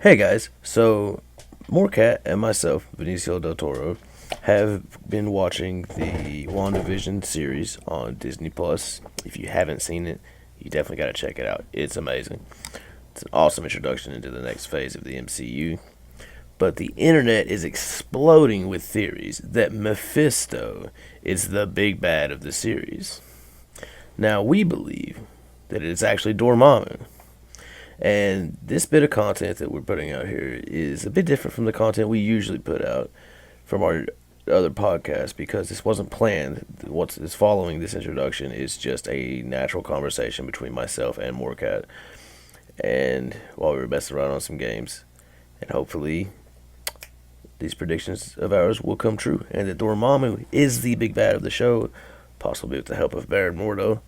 Hey guys, so Morecat and myself, Benicio del Toro, have been watching the WandaVision series on Disney Plus. If you haven't seen it, you definitely got to check it out. It's amazing. It's an awesome introduction into the next phase of the MCU. But the internet is exploding with theories that Mephisto is the big bad of the series. Now, we believe that it's actually Dormammu. And this bit of content that we're putting out here is a bit different from the content we usually put out from our other podcasts because this wasn't planned. What is following this introduction is just a natural conversation between myself and Morecat. And while we were messing around on some games, and hopefully these predictions of ours will come true, and that Dormammu is the big bad of the show, possibly with the help of Baron Mordo.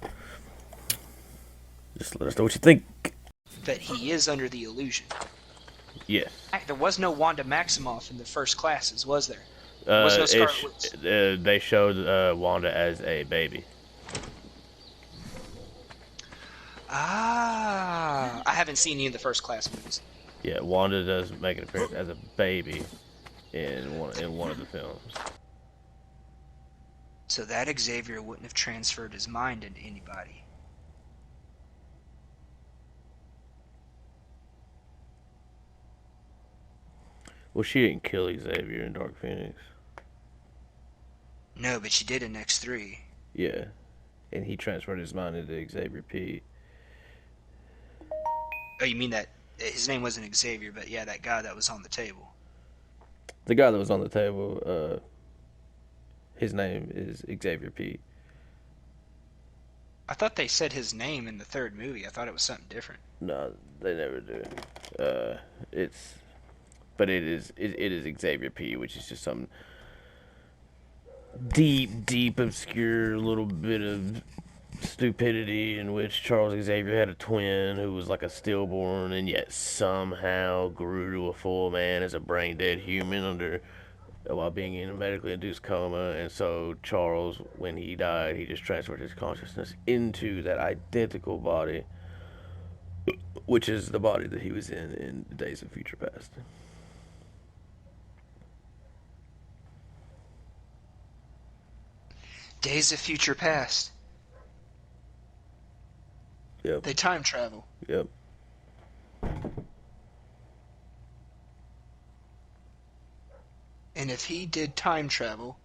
Just let us know what you think. That he is under the illusion. Yeah. There was no Wanda Maximoff in the first classes, was there? They showed Wanda as a baby. I haven't seen any of the first class movies. Yeah, Wanda does make an appearance as a baby in one of the films. So that Xavier wouldn't have transferred his mind into anybody. Well, she didn't kill Xavier in Dark Phoenix. No, but she did in X3. Yeah, and he transferred his mind into Xavier P. Oh, you mean that his name wasn't Xavier, but yeah, that guy that was on the table. The guy that was on the table, his name is Xavier P. I thought they said his name in the third movie. I thought it was something different. No, they never do. But it is Xavier P, which is just some deep, obscure little bit of stupidity in which Charles Xavier had a twin who was like a stillborn and yet somehow grew to a full man as a brain dead human while being in a medically induced coma. And so Charles, when he died, he just transferred his consciousness into that identical body, which is the body that he was in Days of Future Past. Days of Future Past. Yep. They time travel. Yep. And if he did time travel,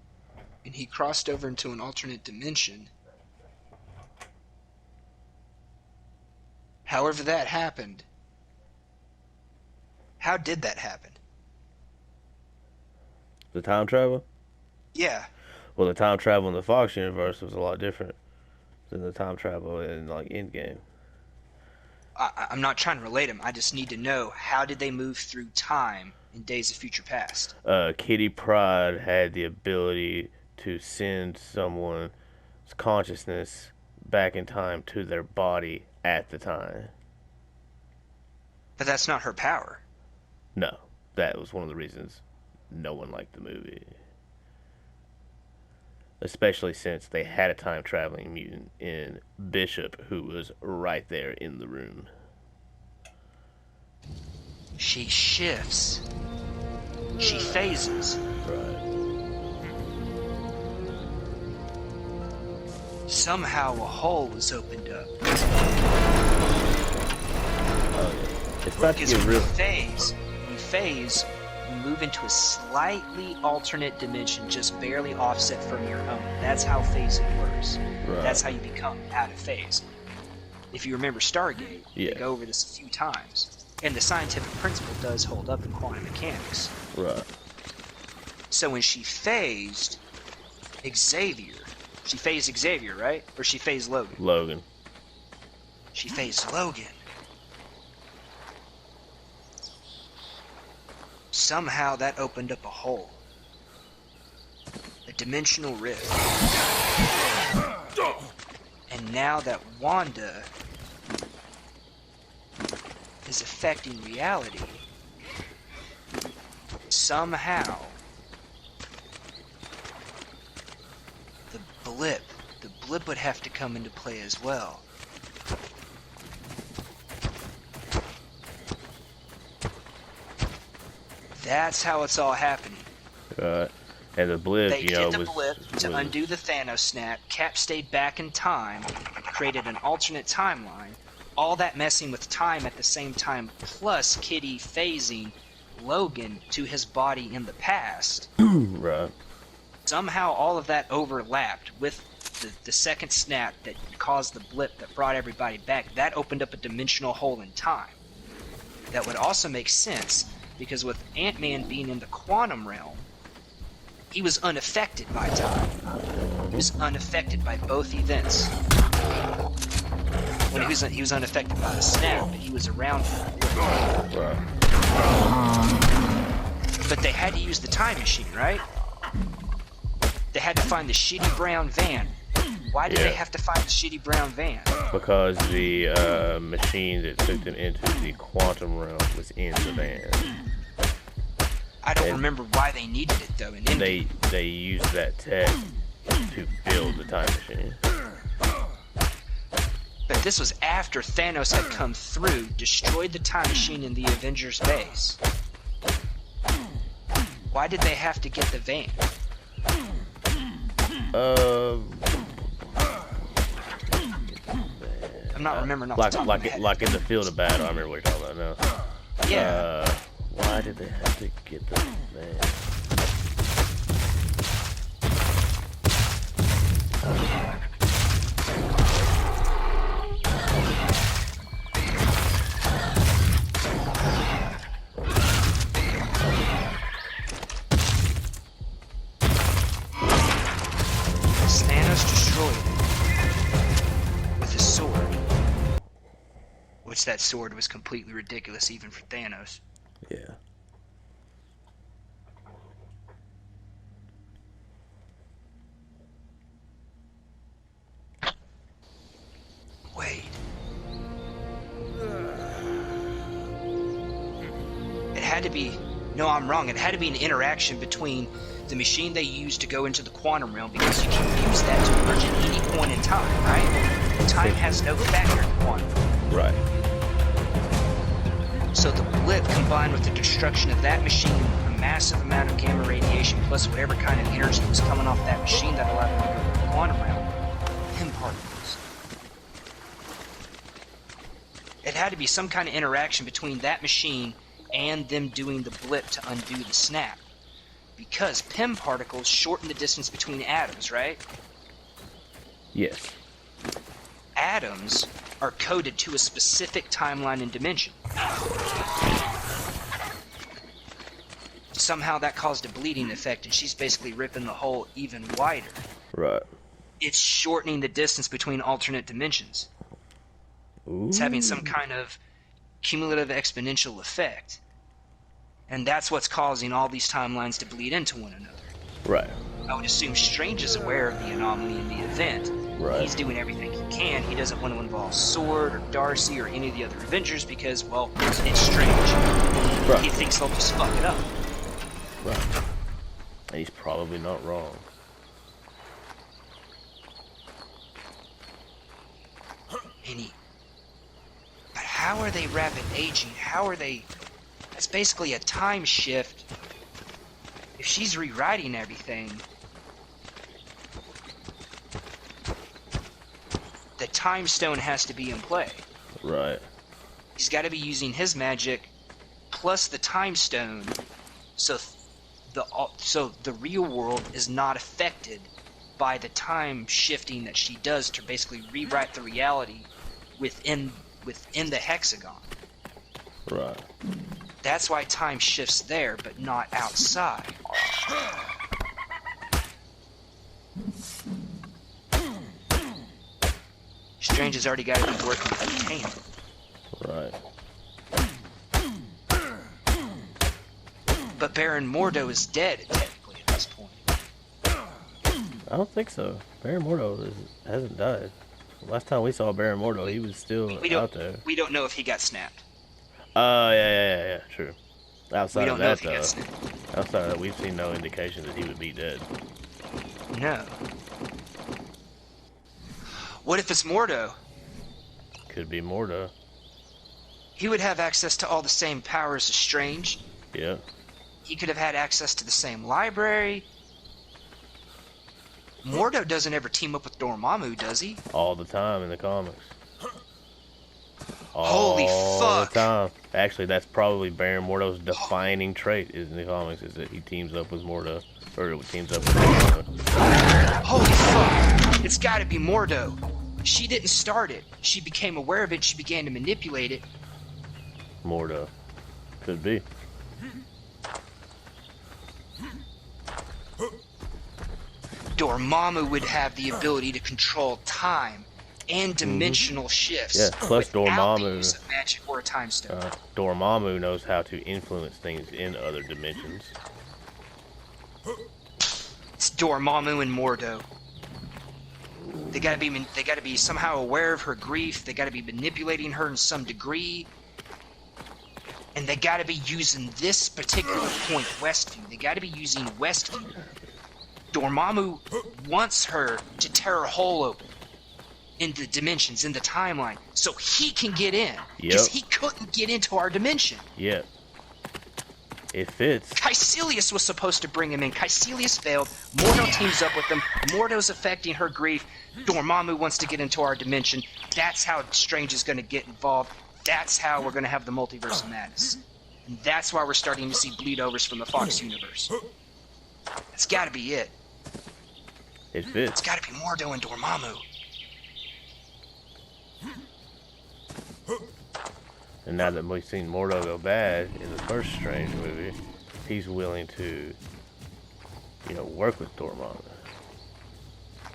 and he crossed over into an alternate dimension, however that happened, how did that happen? The time travel? Yeah. Well, the time travel in the Fox universe was a lot different than the time travel in like Endgame. I'm not trying to relate them. I just need to know, how did they move through time in Days of Future Past? Kitty Pryde had the ability to send someone's consciousness back in time to their body at the time. But that's not her power. No, that was one of the reasons no one liked the movie. Especially since they had a time-traveling mutant in Bishop who was right there in the room. She shifts. She phases. Right. Somehow a hole was opened up. Oh, yeah. It's about to Because get real. we phase, you move into a slightly alternate dimension, just barely offset from your own. That's how phasing works. Right. That's how you become out of phase. If you remember Stargate, Yeah. we go over this a few times. And the scientific principle does hold up in quantum mechanics. Right. So when she phased Xavier, she phased Xavier, right? Or she phased Logan? Logan. She phased Logan. Somehow that opened up a hole. A dimensional rift. And now that Wanda is affecting reality, somehow the blip would have to come into play as well. That's how it's all happening. And the blip, They did the was blip to undo the Thanos snap. Cap stayed back in time, created an alternate timeline. All that messing with time at the same time, plus Kitty phasing Logan to his body in the past. right. Somehow all of that overlapped with the second snap that caused the blip that brought everybody back. That opened up a dimensional hole in time. That would also make sense, because with Ant-Man being in the quantum realm, he was unaffected by time. He was unaffected by both events. When he was unaffected by the snap, but he was around for it. Right. But they had to use the time machine, right? They had to find the shitty brown van. Why did they have to find the shitty brown van? Because the machine that took them into the quantum realm was in the van. I don't remember why they needed it though. And they used that tech to build the time machine. But this was after Thanos had come through, destroyed the time machine in the Avengers base. Why did they have to get the van? I'm not remembering off the top of my head. Like in the field of battle. I remember what you're talking about now. Yeah. Why did they have to get the van? Thanos destroyed it with his sword. Which that sword was completely ridiculous even for Thanos. Yeah. Wait. It had to be... No, I'm wrong. It had to be an interaction between the machine they used to go into the quantum realm, because you can use that to merge at any point in time, right? Time has no factor in quantum. Right. So the blip combined with the destruction of that machine, a massive amount of gamma radiation, plus whatever kind of energy was coming off that machine that allowed them to go to the quantum realm, Pym particles. It had to be some kind of interaction between that machine and them doing the blip to undo the snap. Because Pym particles shorten the distance between atoms, right? Yes. Atoms are coded to a specific timeline and dimension. Somehow that caused a bleeding effect, and she's basically ripping the hole even wider. Right. It's shortening the distance between alternate dimensions. Ooh. It's having some kind of cumulative exponential effect. And that's what's causing all these timelines to bleed into one another. Right. I would assume Strange is aware of the anomaly in the event. Right. He's doing everything he can. He doesn't want to involve Sword or Darcy or any of the other Avengers because, well, it's Strange. Right. He thinks they'll just fuck it up. Right. And he's probably not wrong. But how are they rapid aging? How are they... That's basically a time shift. If she's rewriting everything, the time stone has to be in play. Right. He's got to be using his magic plus the time stone, so the real world is not affected by the time shifting that she does to basically rewrite the reality within the hexagon. Right. That's why time shifts there, but not outside. Strange has already got to be working with containment. Right. But Baron Mordo is dead, technically, at this point. I don't think so. Baron Mordo hasn't died. Last time we saw Baron Mordo, he was still out there. We don't know if he got snapped. Yeah, true. Outside of that, though, outside of that, we've seen no indication that he would be dead. No. What if it's Mordo? Could be Mordo. He would have access to all the same powers as Strange. Yeah. He could have had access to the same library. Mordo doesn't ever team up with Dormammu, does he? All the time in the comics. Holy fuck! The time. Actually, that's probably Baron Mordo's defining trait in the comics, is that he teams up with Mordo, or teams up with Mordo. Holy fuck! It's gotta be Mordo. She didn't start it. She became aware of it, she began to manipulate it. Mordo. Could be. Dormammu would have the ability to control time and dimensional shifts. Yeah, plus without the Dormammu. use of magic or a time stone. Dormammu knows how to influence things in other dimensions. It's Dormammu and Mordo. They gotta be somehow aware of her grief. They gotta be manipulating her in some degree. And they gotta be using this particular point, Westview. They gotta be using Westview. Dormammu wants her to tear her hole open in the dimensions, in the timeline, so he can get in. Because he couldn't get into our dimension. Yep. It fits. Caecilius was supposed to bring him in. Caecilius failed. Mordo teams up with him. Mordo's affecting her grief. Dormammu wants to get into our dimension. That's how Strange is going to get involved. That's how we're going to have the multiverse of madness. And that's why we're starting to see bleedovers from the Fox universe. That's got to be it. It fits. It's got to be Mordo and Dormammu. And now that we've seen Mordo go bad in the first Strange movie, he's willing to, work with Dormammu.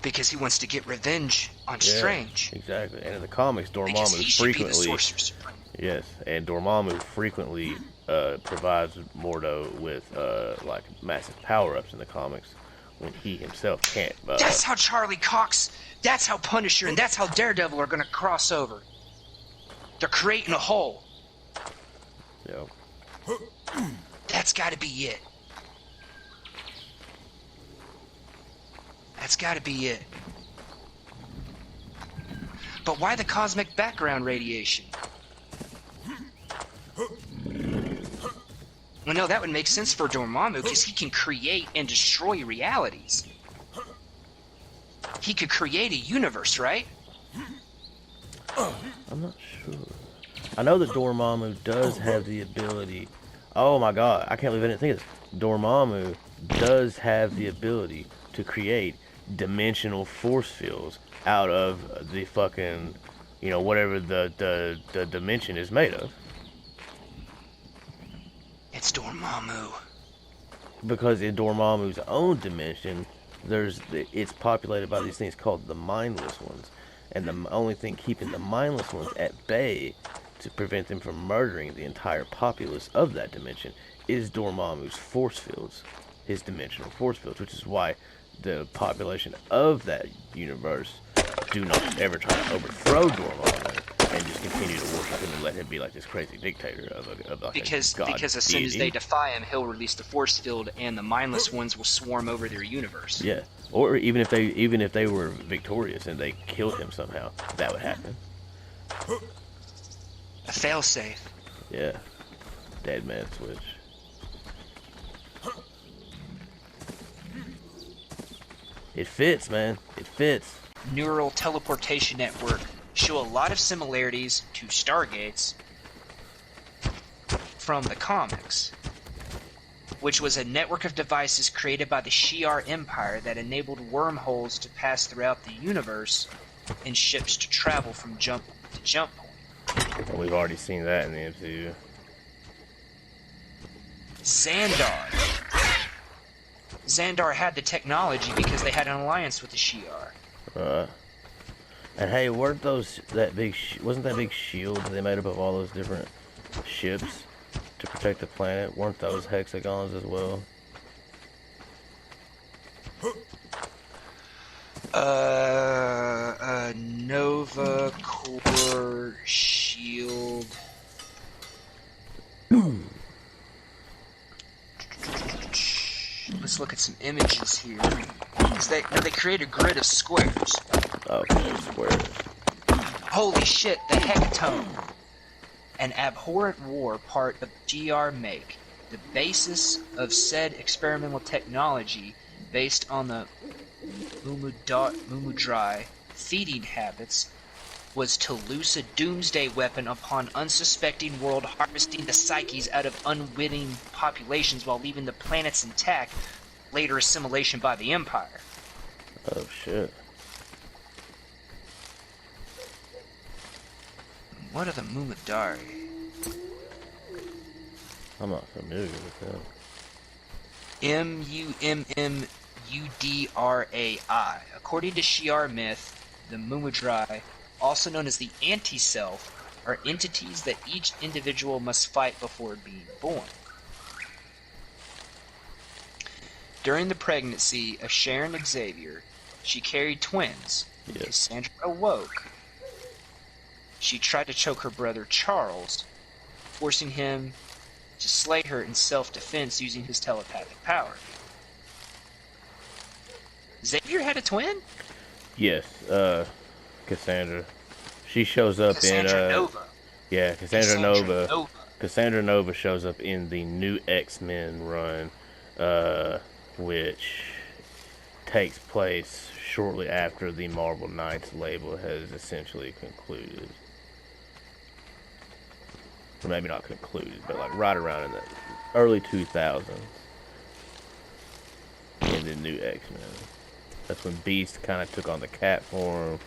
Because he wants to get revenge on Strange. Exactly. And in the comics, Dormammu frequently provides Mordo with massive power-ups in the comics when he himself can't. That's how Charlie Cox, that's how Punisher, and that's how Daredevil are going to cross over. They're creating a hole. Yep. That's got to be it. That's got to be it. But why the cosmic background radiation? Well, no, that would make sense for Dormammu, because he can create and destroy realities. He could create a universe, right? I'm not sure. I know that Dormammu does have the ability. Oh my god, I can't believe I didn't think of this. Dormammu does have the ability to create dimensional force fields out of the fucking, whatever the dimension is made of. It's Dormammu. Because in Dormammu's own dimension, it's populated by these things called the mindless ones. And the only thing keeping the mindless ones at bay to prevent them from murdering the entire populace of that dimension is Dormammu's force fields, his dimensional force fields, which is why the population of that universe do not ever try to overthrow Dormammu and just continue to worship him and let him be like this crazy dictator of because as soon as they defy him, he'll release the force field, and the mindless ones will swarm over their universe. Yeah, or even if they were victorious and they killed him somehow, that would happen. A failsafe. Yeah, dead man switch. It fits, man. It fits. Neural teleportation network show a lot of similarities to Stargates from the comics, which was a network of devices created by the Shi'ar Empire that enabled wormholes to pass throughout the universe and ships to travel from jump to jump point. Well, we've already seen that in the MCU. Xandar had the technology because they had an alliance with the Shi'ar. And hey, wasn't that big shield that they made up of all those different ships to protect the planet? Weren't those hexagons as well? Nova Core shield. Let's look at some images here. They create a grid of squares. Okay, squares. Holy shit, the Hecatone. An abhorrent war part of GR make. The basis of said experimental technology, based on the Mumudrai feeding habits, was to loose a doomsday weapon upon unsuspecting world, harvesting the psyches out of unwitting populations while leaving the planets intact, later assimilation by the Empire. Oh, shit. What are the Mumudari? I'm not familiar with that. Mumudrai. According to Shi'ar myth, the Mumudrai, also known as the anti-self, are entities that each individual must fight before being born. During the pregnancy of Sharon Xavier, she carried twins. Yes. Cassandra awoke. She tried to choke her brother Charles, forcing him to slay her in self-defense using his telepathic power. Xavier had a twin? Yes, Cassandra. She shows up Cassandra in Nova. Yeah, Cassandra Nova. Cassandra Nova shows up in the new X-Men run, which takes place shortly after the Marvel Knights label has essentially concluded. Or maybe not concluded, but like right around in the early 2000s in the new X-Men. That's when Beast kind of took on the cat form.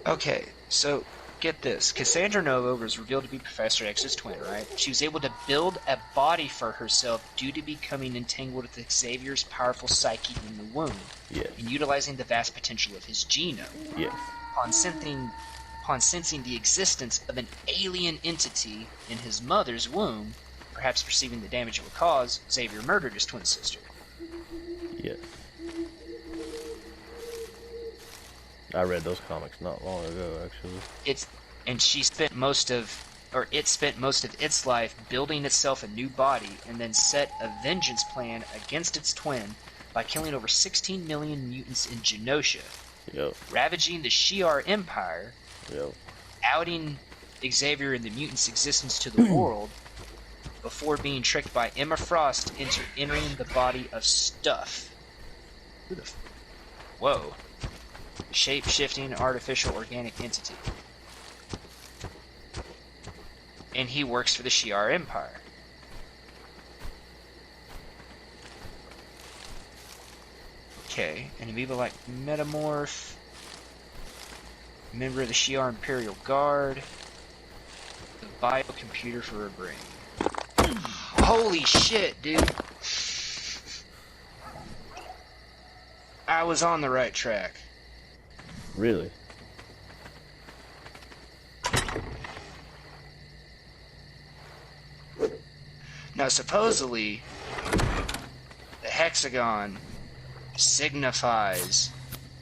Okay, so get this. Cassandra Nova was revealed to be Professor X's twin, right? She was able to build a body for herself due to becoming entangled with Xavier's powerful psyche in the womb. Yes. And utilizing the vast potential of his genome. Yes. Upon sensing the existence of an alien entity in his mother's womb, perhaps perceiving the damage it would cause, Xavier murdered his twin sister. Yes. I read those comics not long ago, actually. It spent most of its life building itself a new body and then set a vengeance plan against its twin by killing over 16 million mutants in Genosha, Yep. ravaging the Shi'ar Empire, Yep. outing Xavier and the mutants' existence to the world, before being tricked by Emma Frost into entering the body of Stuff. Whoa. Shape-shifting artificial organic entity. And he works for the Shi'ar Empire. Okay, an amoeba like Metamorph, member of the Shi'ar Imperial Guard, the biocomputer for a brain. Holy shit, dude! I was on the right track. Really? Now, supposedly, the hexagon signifies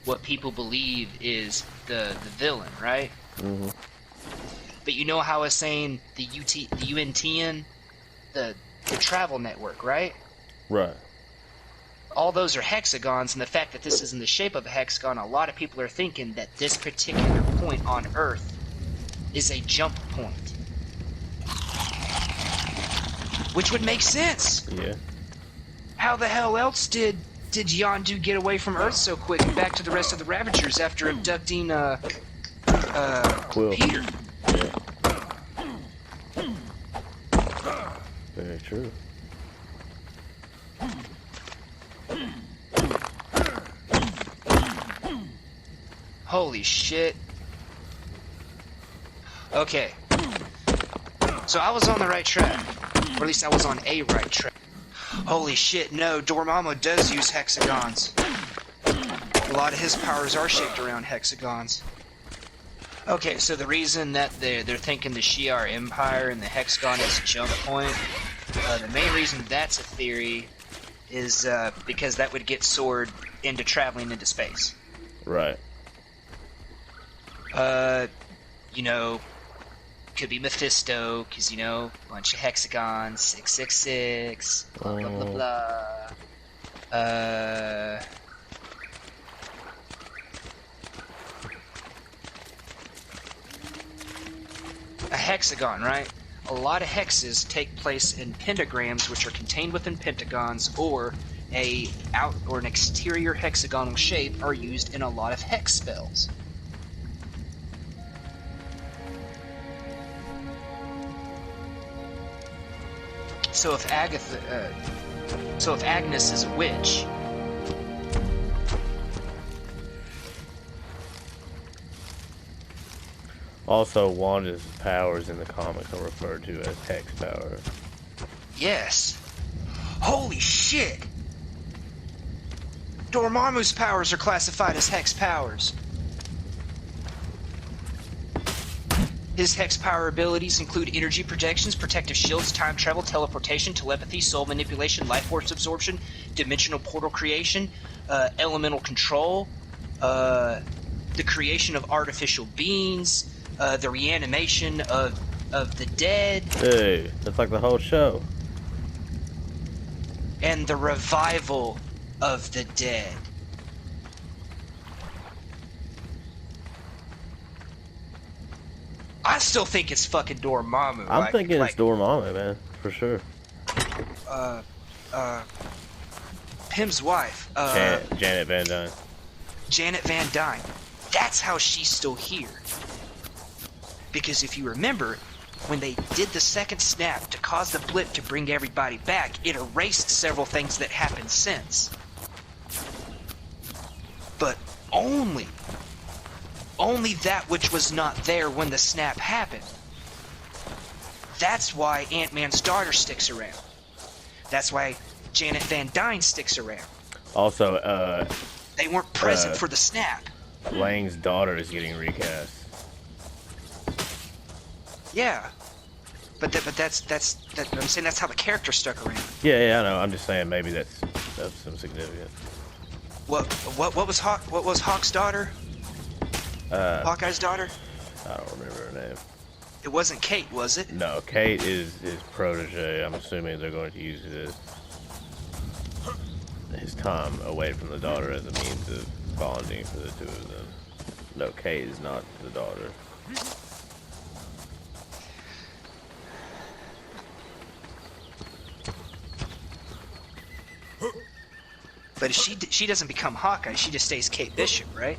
what people believe is the villain, right? Mm-hmm. But you know how I was saying the UNTN, the travel network, right? Right. All those are hexagons, and the fact that this is in the shape of a hexagon, a lot of people are thinking that this particular point on Earth is a jump point. Which would make sense. Yeah. How the hell else did Yondu get away from Earth so quick and back to the rest of the Ravagers after abducting Quill. Peter? Yeah. Very true. Holy shit. Okay. So I was on the right track. Or at least I was on a right track. Holy shit, no, Dormammu does use hexagons. A lot of his powers are shaped around hexagons. Okay, so the reason that they're thinking the Shi'ar Empire and the hexagon is a jump point, the main reason that's a theory is because that would get Sword into traveling into space. Right. You know, could be Mephisto, because, you know, bunch of hexagons, 666, blah, blah, blah, blah. A hexagon, right? a lot of hexes take place in pentagrams, which are contained within pentagons, or an exterior hexagonal shape are used in a lot of hex spells. So if Agnes is a witch, Also, Wanda's powers in the comics are referred to as hex power. yes. Holy shit! Dormammu's powers are classified as hex powers. His hex power abilities include energy projections, protective shields, time travel, teleportation, telepathy, soul manipulation, life force absorption, dimensional portal creation, elemental control, the creation of artificial beings, the reanimation of the dead, Hey, that's like the whole show. and the revival of the dead. I still think it's fucking Dormammu. I'm thinking it's Dormammu, man, for sure. Pym's wife, Janet Van Dyne. Janet Van Dyne. That's how she's still here. Because if you remember, when they did the second snap to cause the blip to bring everybody back, it erased several things that happened since. But only that which was not there when the snap happened. That's why Ant-Man's daughter sticks around. That's why Janet Van Dyne sticks around. Also, They weren't present for the snap. Lang's daughter is getting recast. Yeah. But that's I'm saying that's how the character stuck around. Yeah, I know. I'm just saying maybe that's of some significance. What was Hawk's daughter? Hawkeye's daughter? I don't remember her name. It wasn't Kate, was it? No, Kate is his protege. I'm assuming they're going to use his time away from the daughter as a means of bonding for the two of them. No, Kate is not the daughter. But if she doesn't become Hawkeye, she just stays Kate Bishop, right?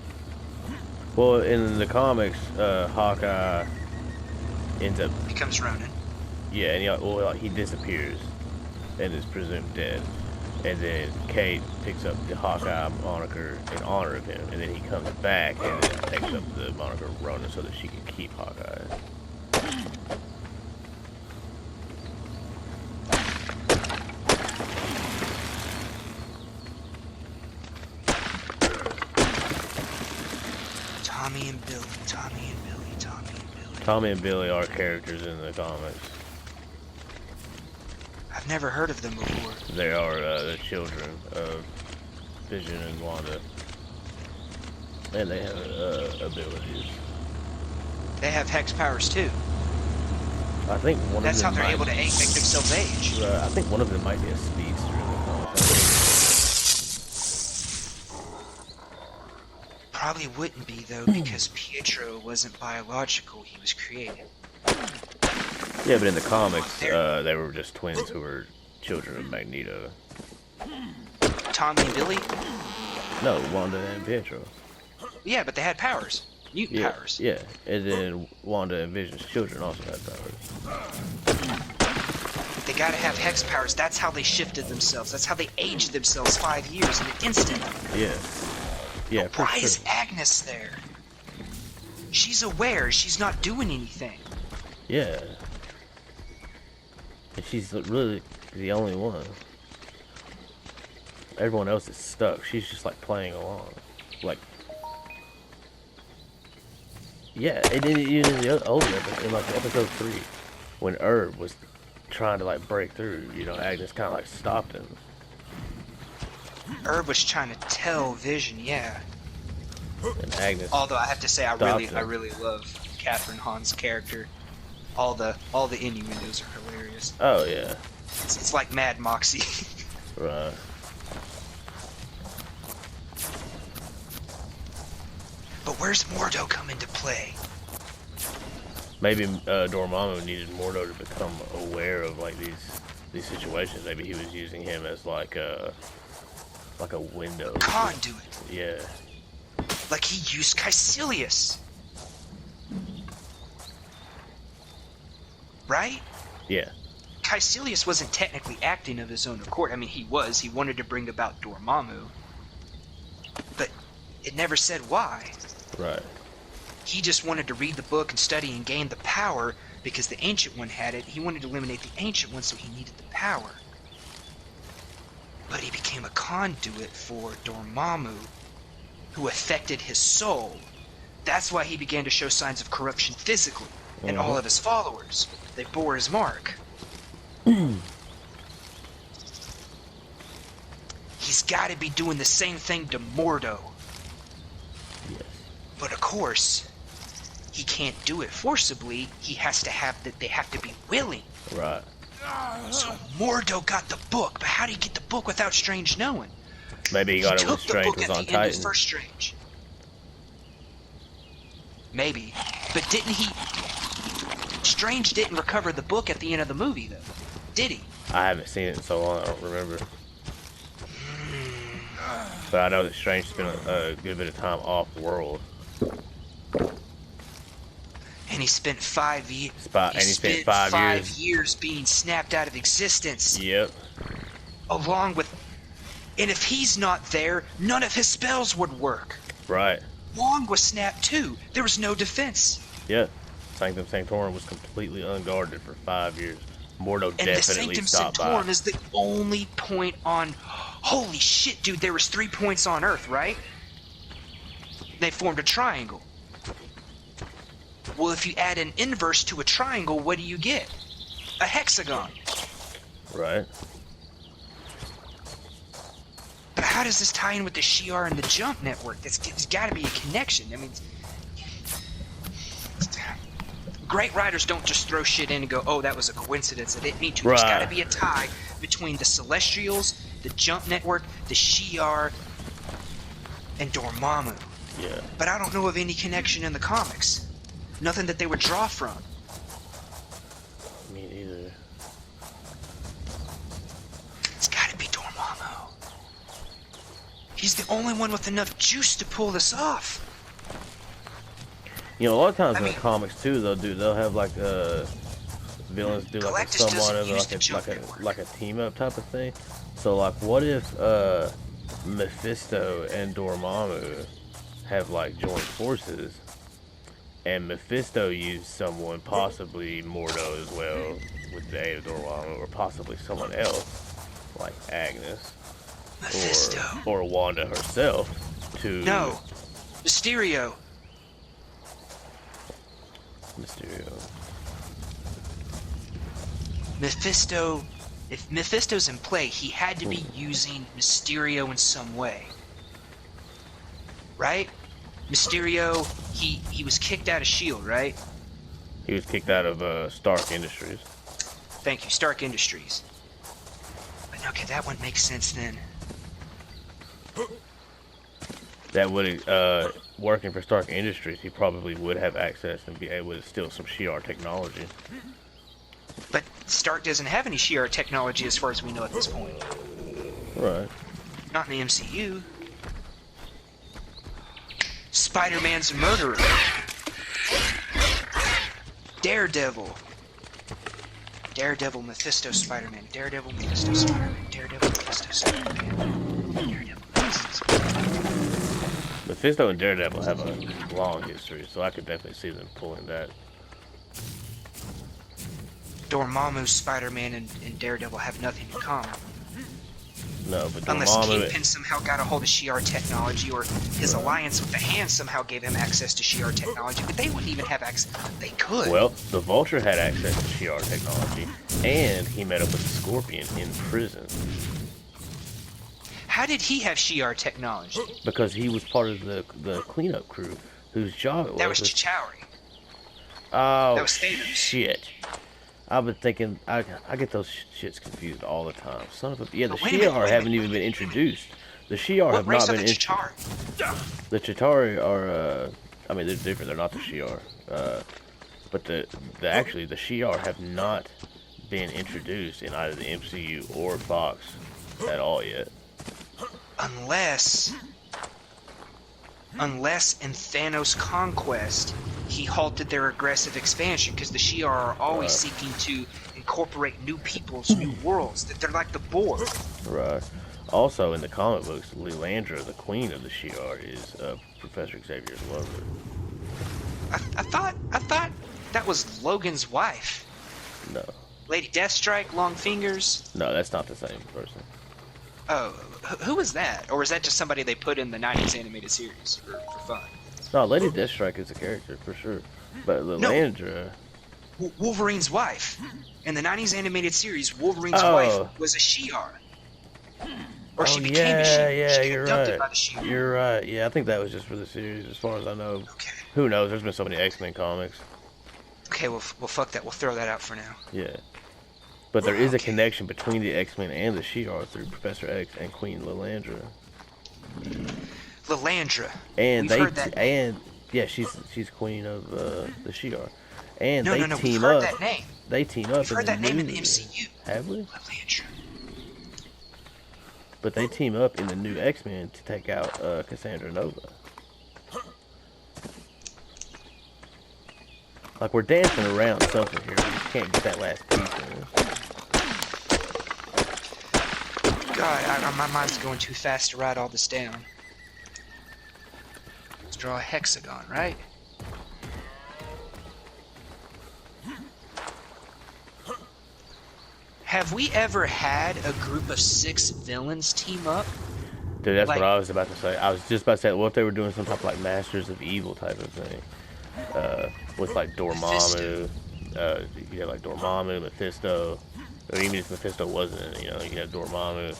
Well, in the comics, Hawkeye ends up... Becomes Ronin. Yeah, and he disappears and is presumed dead. And then Kate picks up the Hawkeye moniker in honor of him. And then he comes back and then takes up the moniker Ronin so that she can keep Hawkeye. Tommy and Billy, Tommy and Billy, Tommy and Billy. Tommy and Billy are characters in the comics. I've never heard of them before. They are the children of Vision and Wanda. And they have abilities. They have hex powers too. I think one That's of them how they're able to make themselves age. I think one of them might be a speedster in the comics. Probably wouldn't be though, because Pietro wasn't biological, he was created. Yeah, but in the comics, they were just twins who were children of Magneto. Tommy and Billy? No, Wanda and Pietro. Yeah, but they had powers. Mutant powers. Yeah, and then Wanda and Vision's children also had powers. They gotta have hex powers. That's how they shifted themselves. That's how they aged themselves 5 years in an instant. Yeah. Yeah. Why is Agnes there? She's aware. She's not doing anything. Yeah. And she's really the only one. Everyone else is stuck. She's just like playing along. Like, yeah, and then even in the older episode, in like episode 3, when Herb was trying to like break through, Agnes kind of like stopped him. Herb was trying to tell Vision, yeah. And Agnes. Although I have to say, I him. really love Catherine Hahn's character. All the innuendos are hilarious. Oh yeah. It's like Mad Moxie. Right. But where's Mordo come into play? Maybe Dormammu needed Mordo to become aware of like these situations. Maybe he was using him as like a window. Conduit. Yeah. Like he used Caecilius. Right? Yeah. Caecilius wasn't technically acting of his own accord. I mean, he was. He wanted to bring about Dormammu. But it never said why. Right. He just wanted to read the book and study and gain the power because the Ancient One had it. He wanted to eliminate the Ancient One, so he needed the power. But he became a conduit for Dormammu, who affected his soul. That's why he began to show signs of corruption physically, and all of his followers. They bore his mark. He's got to be doing the same thing to Mordo. Yes. But of course, he can't do it forcibly. He has to have that. They have to be willing. Right. So Mordo got the book, but how did he get the book without Strange knowing? Maybe he got it when Strange was on Titan. Of First Strange. Maybe, but didn't he? Strange didn't recover the book at the end of the movie, though, did he? I haven't seen it in so long, I don't remember. But I know that Strange spent a good bit of time off-world. And he spent 5 years. And he spent 5 years being snapped out of existence. Yep. Along with, and if he's not there, none of his spells would work. Right. Wong was snapped too. There was no defense. Yep. Sanctum Sanctorum was completely unguarded for 5 years. Mordo And definitely the Sanctum stopped Sanctorum by. is the only point on. Holy shit, dude! There was 3 points on Earth, right? They formed a triangle. Well, if you add an inverse to a triangle, what do you get? A hexagon. Right. But how does this tie in with the Shi'ar and the Jump Network? There's got to be a connection. I mean, great writers don't just throw shit in and go, "Oh, that was a coincidence. I didn't need to." Right. There's got to be a tie between the Celestials, the Jump Network, the Shi'ar, and Dormammu. Yeah. But I don't know of any connection in the comics. Nothing that they would draw from. Me neither. It's gotta be Dormammu. He's the only one with enough juice to pull this off. You know, a lot of times in the comics too, they'll have like villains do like Galactus somewhat of like a team up type of thing. So like, what if Mephisto and Dormammu have like joined forces, and Mephisto used someone, possibly Mordo as well, with the aid of Dormammu, or possibly someone else like Agnes or Wanda herself to No, Mysterio. Mephisto. If Mephisto's in play, he had to be using Mysterio in some way. Right? Mysterio, he was kicked out of S.H.I.E.L.D., right? He was kicked out of Stark Industries. Thank you, Stark Industries. But okay, that one makes sense then. That would, working for Stark Industries, he probably would have access and be able to steal some Shi'ar technology. But Stark doesn't have any Shi'ar technology as far as we know at this point. Right. Not in the MCU. Spider-Man's a murderer. Daredevil. Daredevil, Mephisto, Spider-Man. Daredevil, Mephisto, Spider-Man. Daredevil, Mephisto, Spider-Man. Daredevil, Mephisto, Spider-Man. Mephisto and Daredevil have a long history, so I could definitely see them pulling that. Dormammu, Spider-Man, and Daredevil have nothing in common. No, but Unless Dormammu... Kingpin somehow got a hold of Shi'ar technology, or his alliance with the Hand somehow gave him access to Shi'ar technology, but they wouldn't even have access. They could. Well, the Vulture had access to Shi'ar technology, and he met up with the Scorpion in prison. How did he have Shi'ar technology? Because he was part of the cleanup crew, whose job it was... That was Chitauri. Oh, that was Thanos. Shit. I've been thinking, I get those shits confused all the time. Son of a... Yeah, the Wait a minute, Shi'ar haven't even been introduced. The Shi'ar have not been introduced. The Chitauri are, I mean, they're different. They're not the Shi'ar. But actually the Shi'ar have not been introduced in either the MCU or Fox at all yet. Unless in Thanos' conquest, he halted their aggressive expansion, because the Shi'ar are always seeking to incorporate new peoples, new worlds. That they're like the Borg. Right. Also, in the comic books, Lilandra, the queen of the Shi'ar, is Professor Xavier's lover. I thought that was Logan's wife. No. Lady Deathstrike, long fingers. No, that's not the same person. Oh, who was that? Or was that just somebody they put in the 90s animated series for fun? No, Lady Deathstrike is a character, for sure. But Lilandra... No. Wolverine's wife. In the 90s animated series, Wolverine's wife was a Shi'ar. Or she became a Shi'ar. Yeah, she you're abducted right. By the Shi'ar. You're right. Yeah, I think that was just for the series, as far as I know. Okay. Who knows? There's been so many X-Men comics. Okay, well, fuck that. We'll throw that out for now. Yeah. But there is a connection between the X-Men and the Shi'ar through Professor X and Queen Lilandra. Lilandra. And We've heard that name. yeah, she's queen of the Shi'ar. And No, they we've team heard up. that name. They team up. We've heard that name in the MCU. Have we? Lilandra. But they team up in the new X-Men to take out Cassandra Nova. Like, we're dancing around something here. We just can't get that last piece in. God, my mind's going too fast to write all this down. Let's draw a hexagon, right? Have we ever had a group of 6 villains team up? Dude, that's what I was about to say. I was just about to say, what if they were doing some type of, like, Masters of Evil type of thing? With, like, Dormammu. You had, like, Dormammu, Mephisto. Or even if Mephisto wasn't in it, you know, you had Dormammu.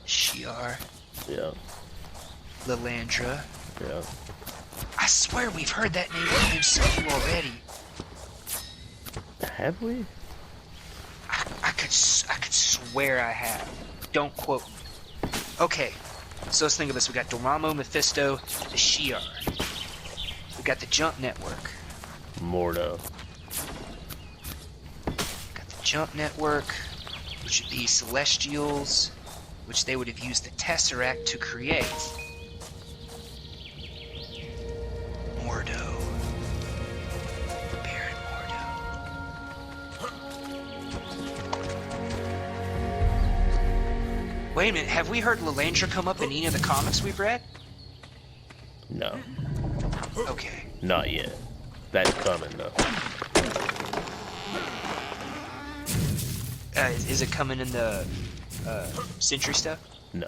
Shi'ar. Yeah. Lilandra. Yeah. I swear we've heard that name in the MCU already. Have we? I could swear I have. Don't quote me. Okay, so let's think of this. We got Dormammu, Mephisto, the Shi'ar. We got the Jump Network. Mordo. Got the Jump Network, which would be Celestials, which they would have used the Tesseract to create. Mordo. Baron Mordo. Wait a minute, have we heard Lilandra come up in any of the comics we've read? No. Okay. Not yet. That's coming, though. Is it coming in the Sentry stuff? No.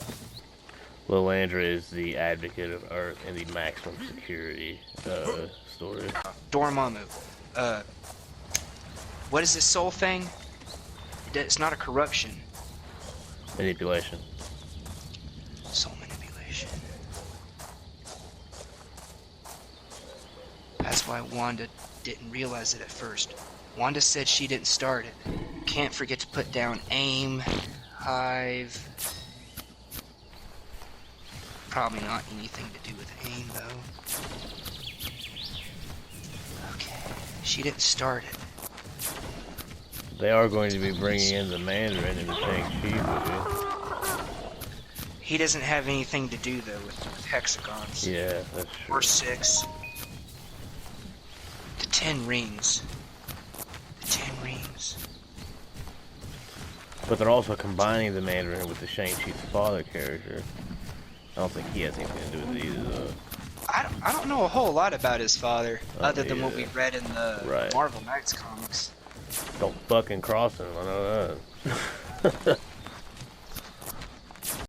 Lilandra is the advocate of Earth and the maximum security story. Dormammu. What is this soul thing? It's not a corruption. Manipulation. Soul manipulation. That's why Wanda didn't realize it at first. Wanda said she didn't start it. Can't forget to put down AIM, Hive. Probably not anything to do with AIM, though. Okay, she didn't start it. They are going to be bringing in the Mandarin in the Shang-Chi movie. He doesn't have anything to do, though, with hexagons. Yeah, that's true. Or 6. The 10 rings. The 10 rings. But they're also combining the Mandarin with the Shang-Chi's father character. I don't think he has anything to do with it either, though. I don't know a whole lot about his father, other than what we read in the Marvel Knights comics. Don't fucking cross him, I know that.